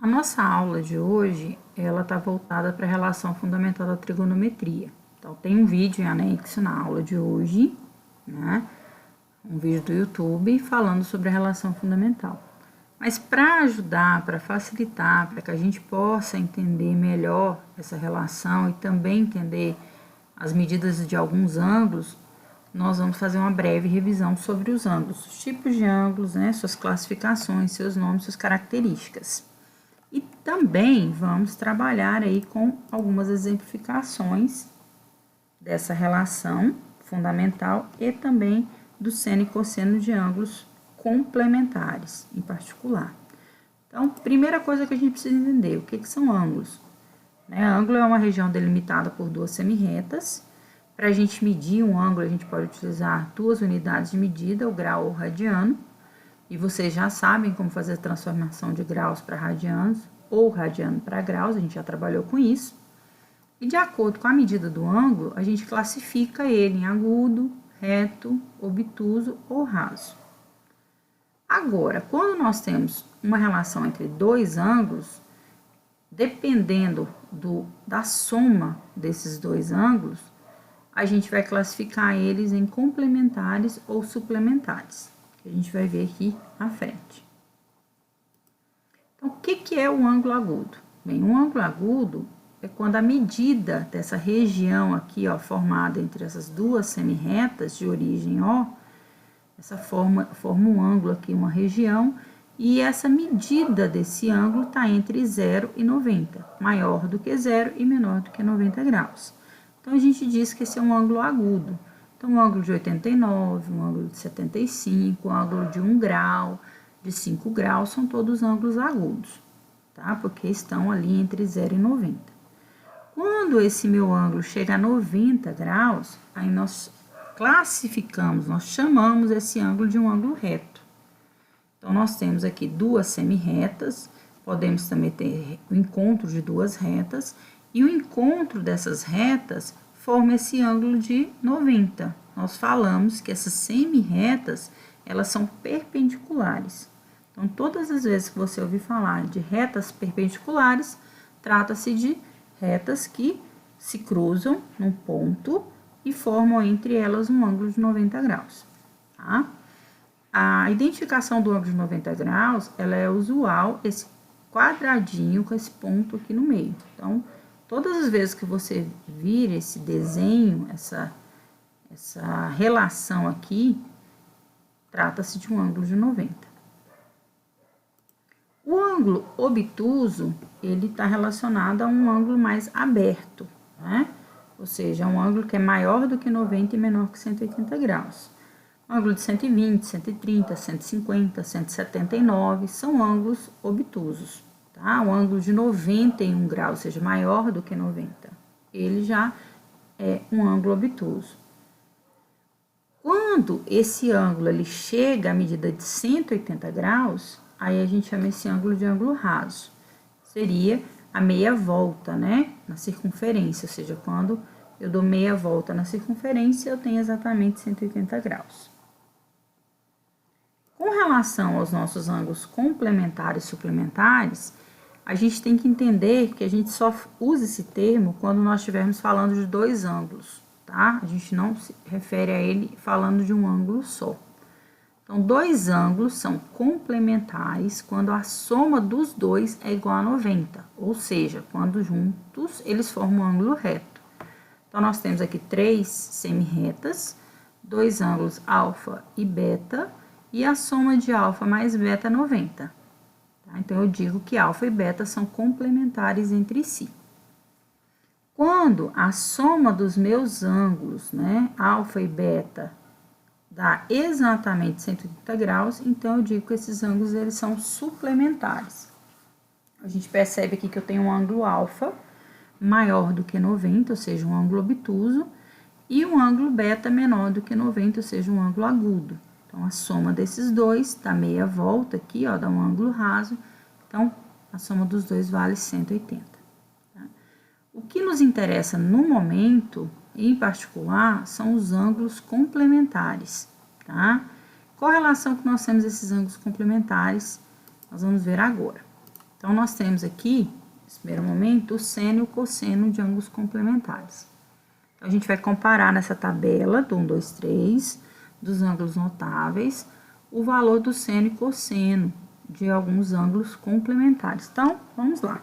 A nossa aula de hoje, ela está voltada para a relação fundamental da trigonometria. Então, tem um vídeo em anexo na aula de hoje, né? Um vídeo do YouTube falando sobre a relação fundamental. Mas para ajudar, para facilitar, para que a gente possa entender melhor essa relação e também entender as medidas de alguns ângulos, nós vamos fazer uma breve revisão sobre os ângulos, os tipos de ângulos, né? Suas classificações, seus nomes, suas características. E também vamos trabalhar aí com algumas exemplificações dessa relação fundamental e também do seno e cosseno de ângulos complementares, em particular. Então, primeira coisa que a gente precisa entender, o que são ângulos? Ângulo é uma região delimitada por duas semirretas. Para a gente medir um ângulo, a gente pode utilizar duas unidades de medida, o grau ou o radiano. E vocês já sabem como fazer a transformação de graus para radianos ou radiano para graus, a gente já trabalhou com isso. E de acordo com a medida do ângulo, a gente classifica ele em agudo, reto, obtuso ou raso. Agora, quando nós temos uma relação entre dois ângulos, dependendo da soma desses dois ângulos, a gente vai classificar eles em complementares ou suplementares, que a gente vai ver aqui à frente. Então, o que é o ângulo agudo? Bem, um ângulo agudo é quando a medida dessa região aqui, ó, formada entre essas duas semirretas de origem O, essa forma um ângulo aqui, uma região, e essa medida desse ângulo está entre 0 e 90, maior do que 0 e menor do que 90 graus. Então, a gente diz que esse é um ângulo agudo. Então, um ângulo de 89, um ângulo de 75, um ângulo de 1 grau, de 5 graus, são todos ângulos agudos, tá? Porque estão ali entre 0 e 90. Quando esse meu ângulo chega a 90 graus, aí nós classificamos, nós chamamos esse ângulo de um ângulo reto. Então, nós temos aqui duas semirretas, podemos também ter o encontro de duas retas, e o encontro dessas retas forma esse ângulo de 90. Nós falamos que essas semirretas, elas são perpendiculares. Então, todas as vezes que você ouvir falar de retas perpendiculares, trata-se de retas que se cruzam num ponto e formam entre elas um ângulo de 90 graus, tá? A identificação do ângulo de 90 graus, ela é usual, esse quadradinho com esse ponto aqui no meio. Então, todas as vezes que você vir esse desenho, essa relação aqui, trata-se de um ângulo de 90. O ângulo obtuso, ele está relacionado a um ângulo mais aberto, né? Ou seja, um ângulo que é maior do que 90 e menor que 180 graus. O ângulo de 120, 130, 150, 179 são ângulos obtusos, tá? O ângulo de 91 graus, ou seja, maior do que 90, ele já é um ângulo obtuso. Quando esse ângulo ele chega à medida de 180 graus, aí a gente chama esse ângulo de ângulo raso. Seria a meia volta, né, na circunferência, ou seja, quando eu dou meia volta na circunferência, eu tenho exatamente 180 graus. Com relação aos nossos ângulos complementares e suplementares, a gente tem que entender que a gente só usa esse termo quando nós estivermos falando de dois ângulos, tá? A gente não se refere a ele falando de um ângulo só. Então, dois ângulos são complementares quando a soma dos dois é igual a 90, ou seja, quando juntos eles formam um ângulo reto. Então, nós temos aqui três semirretas, dois ângulos alfa e beta, e a soma de alfa mais beta é 90. Tá? Então, eu digo que alfa e beta são complementares entre si. Quando a soma dos meus ângulos, né, alfa e beta, dá exatamente 180 graus, então eu digo que esses ângulos eles são suplementares. A gente percebe aqui que eu tenho um ângulo alfa maior do que 90, ou seja, um ângulo obtuso, e um ângulo beta menor do que 90, ou seja, um ângulo agudo. Então, a soma desses dois dá meia volta aqui, ó, dá um ângulo raso. Então, a soma dos dois vale 180. Tá? O que nos interessa no momento, em particular, são os ângulos complementares, tá? Qual a relação que nós temos esses ângulos complementares? Nós vamos ver agora. Então, nós temos aqui, nesse primeiro momento, o seno e o cosseno de ângulos complementares. Então, a gente vai comparar nessa tabela do 1, 2, 3, dos ângulos notáveis, o valor do seno e cosseno de alguns ângulos complementares. Então, vamos lá.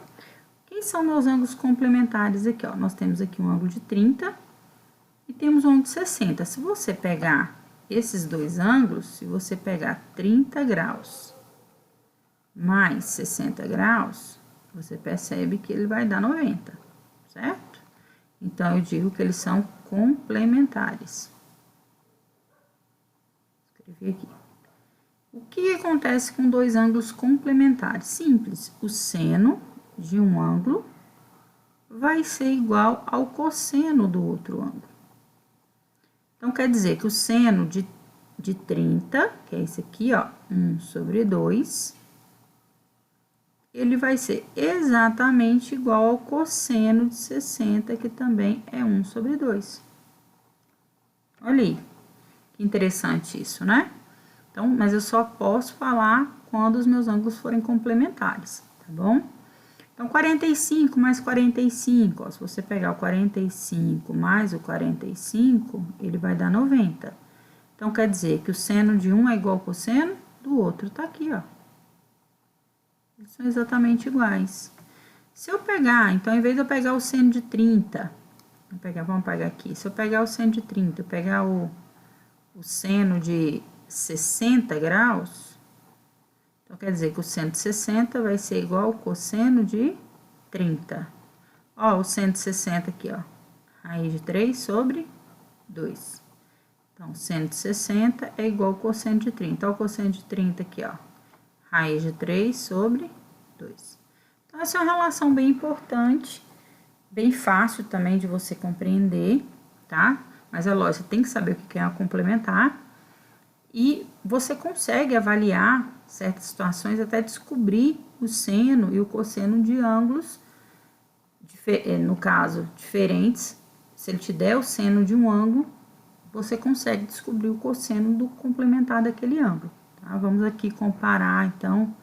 Quem são meus ângulos complementares aqui, ó? Nós temos aqui um ângulo de 30 e temos um ângulo de 60. Se você pegar esses dois ângulos, se você pegar 30 graus mais 60 graus, você percebe que ele vai dar 90, certo? Então, eu digo que eles são complementares. Vou escrever aqui. O que acontece com dois ângulos complementares? Simples, o seno de um ângulo vai ser igual ao cosseno do outro ângulo. Então, quer dizer que o seno de 30, que é esse aqui, ó, 1 sobre 2, ele vai ser exatamente igual ao cosseno de 60, que também é 1 sobre 2. Olha aí, que interessante isso, né? Então, mas eu só posso falar quando os meus ângulos forem complementares, tá bom? Então, 45 mais 45, ó, se você pegar o 45 mais o 45, ele vai dar 90. Então, quer dizer que o seno de um é igual ao cosseno do outro, tá aqui, ó. Eles são exatamente iguais. Se eu pegar, então, em vez de eu pegar o seno de 30, vamos pegar aqui. Se eu pegar o seno de 30, eu pegar o seno de 60 graus, então, quer dizer que o seno de 60 vai ser igual ao cosseno de 30. Ó, o seno de 60 aqui, ó. Raiz de 3 sobre 2. Então, seno de 60 é igual ao cosseno de 30. Ó, o cosseno de 30 aqui, ó. Raiz de 3 sobre 2. Então, essa é uma relação bem importante, bem fácil também de você compreender, tá? Mas é lógico, você tem que saber o que é uma complementar. E você consegue avaliar certas situações até descobrir o seno e o cosseno de ângulos, no caso, diferentes. Se ele te der o seno de um ângulo, você consegue descobrir o cosseno do complementar daquele ângulo. Tá? Vamos aqui comparar, então,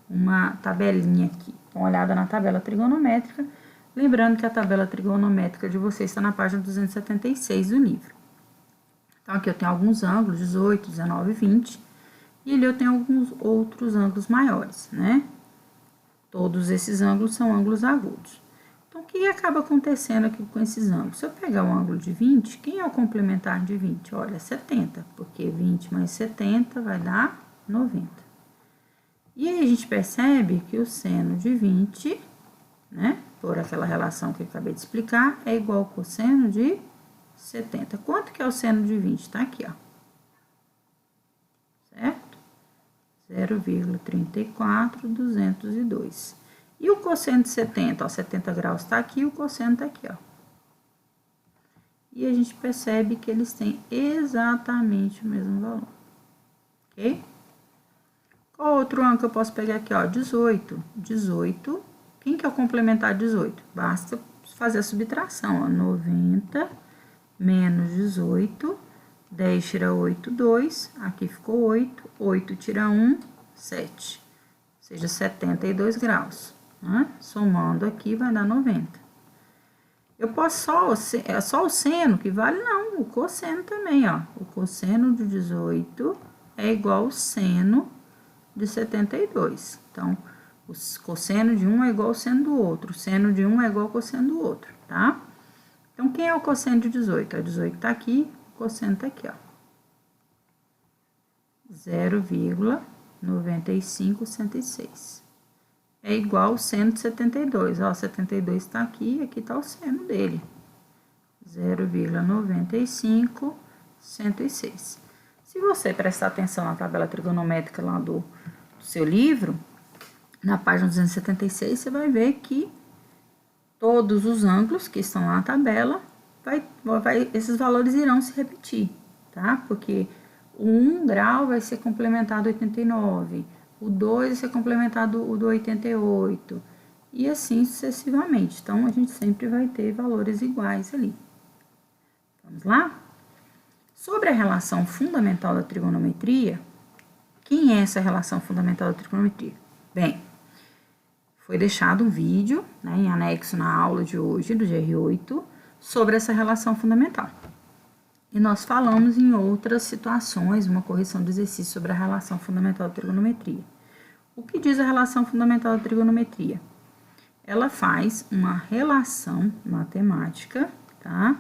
uma tabelinha aqui. Dá uma olhada na tabela trigonométrica. Lembrando que a tabela trigonométrica de vocês está na página 276 do livro. Então, aqui eu tenho alguns ângulos, 18, 19 e 20. E ali eu tenho alguns outros ângulos maiores, né? Todos esses ângulos são ângulos agudos. Então, o que acaba acontecendo aqui com esses ângulos? Se eu pegar o ângulo de 20, quem é o complementar de 20? Olha, 70, porque 20 mais 70 vai dar 90. E aí, a gente percebe que o seno de 20, né? Por aquela relação que eu acabei de explicar, é igual ao cosseno de 70. Quanto que é o seno de 20? Tá aqui, ó. Certo? 0,34202. E o cosseno de 70? Ó, 70 graus tá aqui, o cosseno tá aqui, ó. E a gente percebe que eles têm exatamente o mesmo valor. Ok? Qual outro ângulo que eu posso pegar aqui, ó? 18. 18. Quem que é o complementar de 18? Basta fazer a subtração, ó. 90 menos 18, 10 tira 8, 2, aqui ficou 8, 8 tira 1, 7, ou seja, 72 graus, né? Somando aqui vai dar 90. Eu posso é só o seno que vale? Não, o cosseno também, ó. O cosseno de 18 é igual ao seno de 72. Então, o cosseno de um é igual ao seno do outro, o seno de um é igual ao cosseno do outro, tá? Então, quem é o cosseno de 18? O 18 tá aqui, o cosseno tá aqui, ó. 0,9566. É igual ao seno de 72. Ó, 72 tá aqui, aqui tá o seno dele. 0,9566. Se você prestar atenção na tabela trigonométrica lá do seu livro, na página 276, você vai ver que todos os ângulos que estão lá na tabela, esses valores irão se repetir, tá? Porque o 1 grau vai ser complementado 89, o 2 vai ser complementado o do 88, e assim sucessivamente. Então, a gente sempre vai ter valores iguais ali. Vamos lá? Sobre a relação fundamental da trigonometria, quem é essa relação fundamental da trigonometria? Bem, foi deixado um vídeo, né, em anexo na aula de hoje, do GR8, sobre essa relação fundamental. E nós falamos em outras situações, uma correção de exercício sobre a relação fundamental da trigonometria. O que diz a relação fundamental da trigonometria? Ela faz uma relação matemática, tá,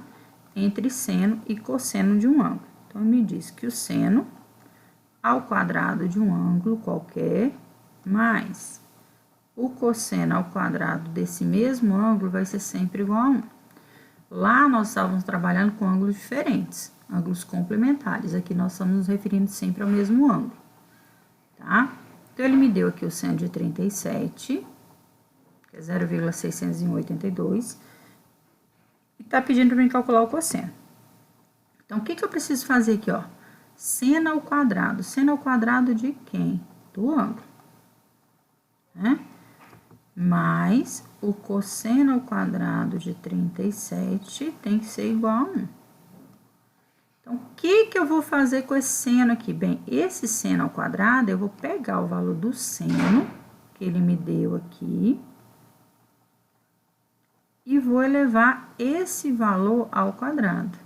entre seno e cosseno de um ângulo. Então, me diz que o seno ao quadrado de um ângulo qualquer, mais o cosseno ao quadrado desse mesmo ângulo vai ser sempre igual a 1. Lá nós estávamos trabalhando com ângulos diferentes, ângulos complementares. Aqui nós estamos nos referindo sempre ao mesmo ângulo, tá? Então, ele me deu aqui o seno de 37, que é 0,682, e tá pedindo para mim calcular o cosseno. Então, o que eu preciso fazer aqui, ó? Seno ao quadrado. Seno ao quadrado de quem? Do ângulo, né? Mais o cosseno ao quadrado de 37 tem que ser igual a 1. Então, o que eu vou fazer com esse seno aqui? Bem, esse seno ao quadrado, eu vou pegar o valor do seno que ele me deu aqui e vou elevar esse valor ao quadrado.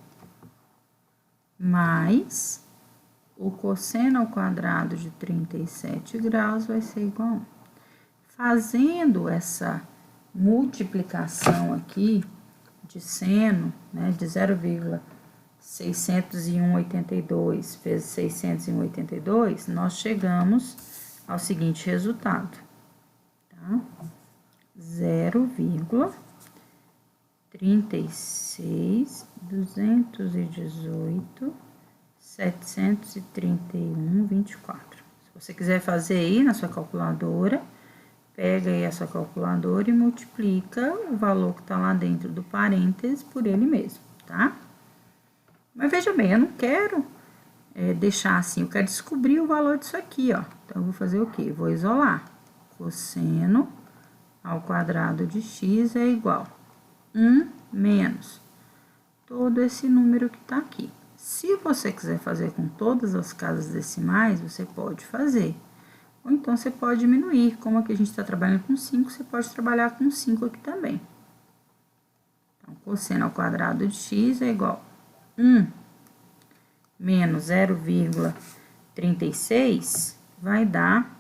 Mais o cosseno ao quadrado de 37 graus vai ser igual a 1. Fazendo essa multiplicação aqui de seno, né, de 0,601,82 vezes 601,82, nós chegamos ao seguinte resultado, tá? 0,36.218.731,24. Se você quiser fazer aí na sua calculadora, pega aí a sua calculadora e multiplica o valor que tá lá dentro do parênteses por ele mesmo, tá? Mas veja bem, eu não quero deixar assim, eu quero descobrir o valor disso aqui, ó. Então, eu vou fazer o quê? Vou isolar. Cosseno ao quadrado de x é igual a 1 menos todo esse número que tá aqui. Se você quiser fazer com todas as casas decimais, você pode fazer. Ou então, você pode diminuir. Como aqui a gente está trabalhando com 5, você pode trabalhar com 5 aqui também. Então, cosseno ao quadrado de x é igual a 1 menos 0,36 vai dar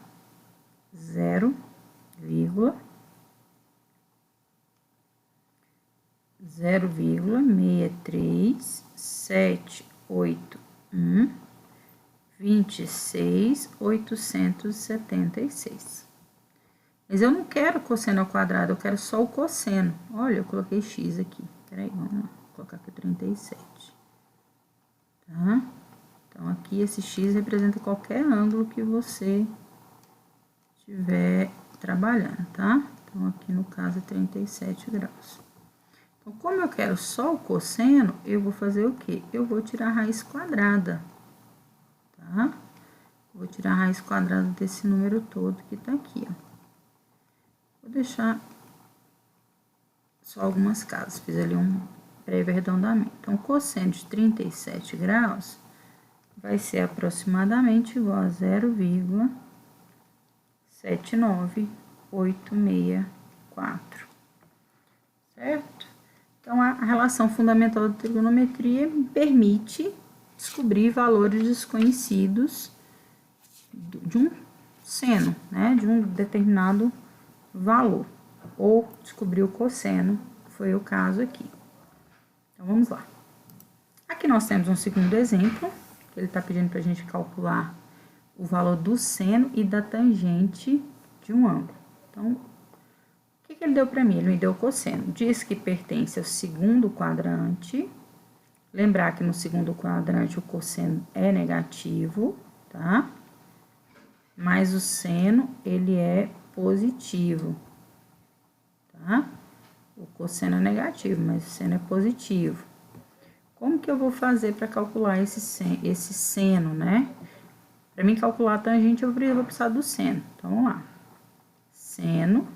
0,63781,26.876. Mas eu não quero cosseno ao quadrado, eu quero só o cosseno. Olha, eu coloquei x aqui. Peraí, vamos lá. Vou colocar aqui 37. Tá? Então, aqui esse x representa qualquer ângulo que você estiver trabalhando, tá? Então, aqui no caso é 37 graus. Então, como eu quero só o cosseno, eu vou fazer o quê? Eu vou tirar a raiz quadrada, tá? Vou tirar a raiz quadrada desse número todo que tá aqui, ó. Vou deixar só algumas casas, fiz ali um breve arredondamento. Então, o cosseno de 37 graus vai ser aproximadamente igual a 0,79864, certo? Então, a relação fundamental da trigonometria me permite descobrir valores desconhecidos de um seno, né, de um determinado valor, ou descobrir o cosseno, que foi o caso aqui. Então, vamos lá. Aqui nós temos um segundo exemplo, que ele está pedindo para a gente calcular o valor do seno e da tangente de um ângulo. Então, o que ele deu para mim? Ele me deu o cosseno. Diz que pertence ao segundo quadrante. Lembrar que no segundo quadrante o cosseno é negativo, tá? Mas o seno, ele é positivo, tá? O cosseno é negativo, mas o seno é positivo. Como que eu vou fazer para calcular esse seno, né? Para mim calcular a tangente, eu vou precisar do seno. Então, vamos lá. Seno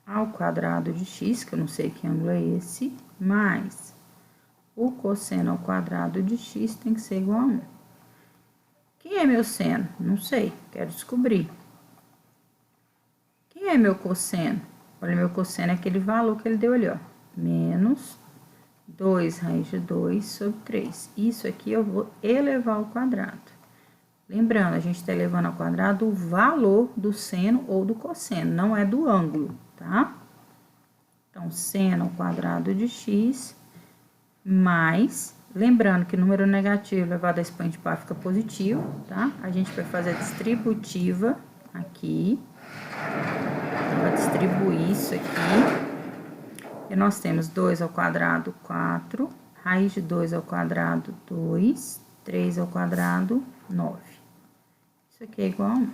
ao quadrado de x, que eu não sei que ângulo é esse, mais o cosseno ao quadrado de x tem que ser igual a 1. Quem é meu seno? Não sei, quero descobrir. Quem E é meu cosseno? Olha, meu cosseno é aquele valor que ele deu ali, ó. Menos 2 raiz de 2 sobre 3. Isso aqui eu vou elevar ao quadrado. Lembrando, a gente está elevando ao quadrado o valor do seno ou do cosseno, não é do ângulo, tá? Então, seno ao quadrado de x mais... Lembrando que número negativo elevado a expoente par fica positivo, tá? A gente vai fazer a distributiva aqui. Vai distribuir isso aqui. E nós temos 2 ao quadrado, 4. Raiz de 2 ao quadrado, 2. 3 ao quadrado, 9. Isso aqui é igual a 1.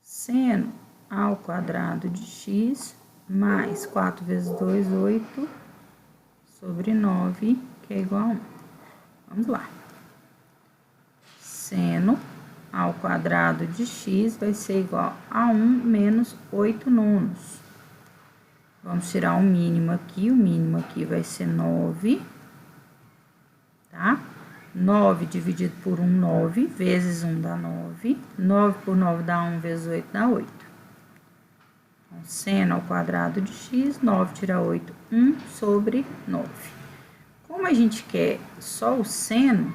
Seno ao quadrado de x mais 4 vezes 2, 8, sobre 9, que é igual a 1. Vamos lá. Seno ao quadrado de x vai ser igual a 1 menos 8 nonos. Vamos tirar o mínimo aqui vai ser 9, tá? 9 dividido por 1, 9, vezes 1 dá 9. 9 por 9 dá 1, vezes 8 dá 8. Então, seno ao quadrado de x, 9 tira 8, 1 sobre 9. Como a gente quer só o seno,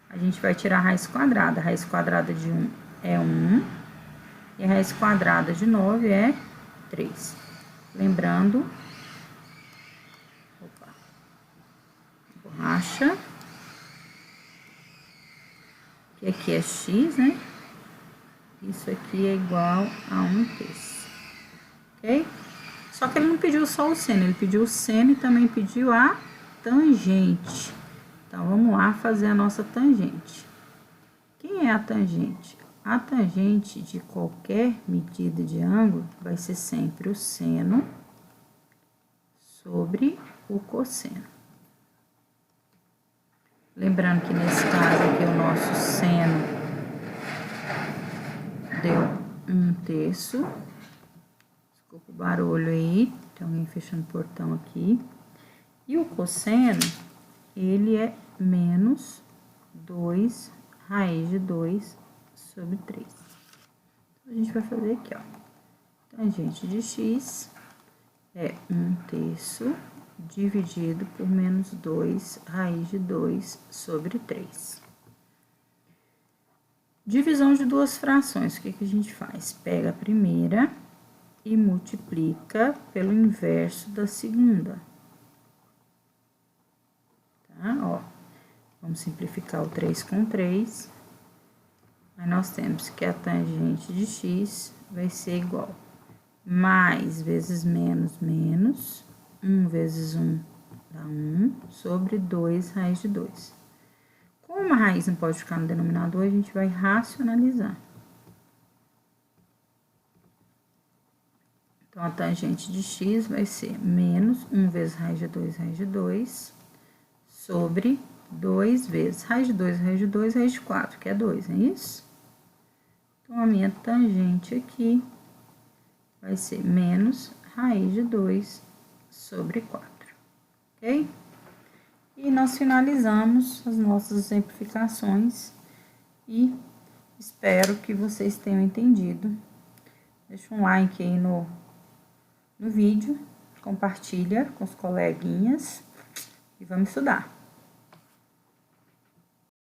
a gente vai tirar a raiz quadrada. A raiz quadrada de 1 é 1, e a raiz quadrada de 9 é 3. Lembrando, borracha, que aqui é x, né? Isso aqui é igual a 1/3, ok? Só que ele não pediu só o seno, ele pediu o seno e também pediu a tangente. Então, vamos lá fazer a nossa tangente. Quem é a tangente? A tangente de qualquer medida de ângulo vai ser sempre o seno sobre o cosseno. Lembrando que nesse caso aqui o nosso seno deu 1/3. Desculpa o barulho aí, tem alguém fechando o portão aqui. E o cosseno, ele é menos 2 raiz de 2 sobre 3. Então, a gente vai fazer aqui, ó. Tangente de x é 1/3 dividido por menos 2 raiz de 2 sobre 3. Divisão de duas frações, o que que a gente faz? Pega a primeira e multiplica pelo inverso da segunda. Tá? Ó, vamos simplificar o 3 com 3. Aí, nós temos que a tangente de x vai ser igual mais vezes menos, menos, 1 vezes 1 dá 1, sobre 2 raiz de 2. Como a raiz não pode ficar no denominador, a gente vai racionalizar. Então, a tangente de x vai ser menos 1 vezes raiz de 2, sobre 2 vezes raiz de 2, raiz de 2, raiz de 4, que é 2, não é isso? Então, a minha tangente aqui vai ser menos raiz de 2 sobre 4, ok? E nós finalizamos as nossas exemplificações e espero que vocês tenham entendido. Deixa um like aí no vídeo, compartilha com os coleguinhas e vamos estudar.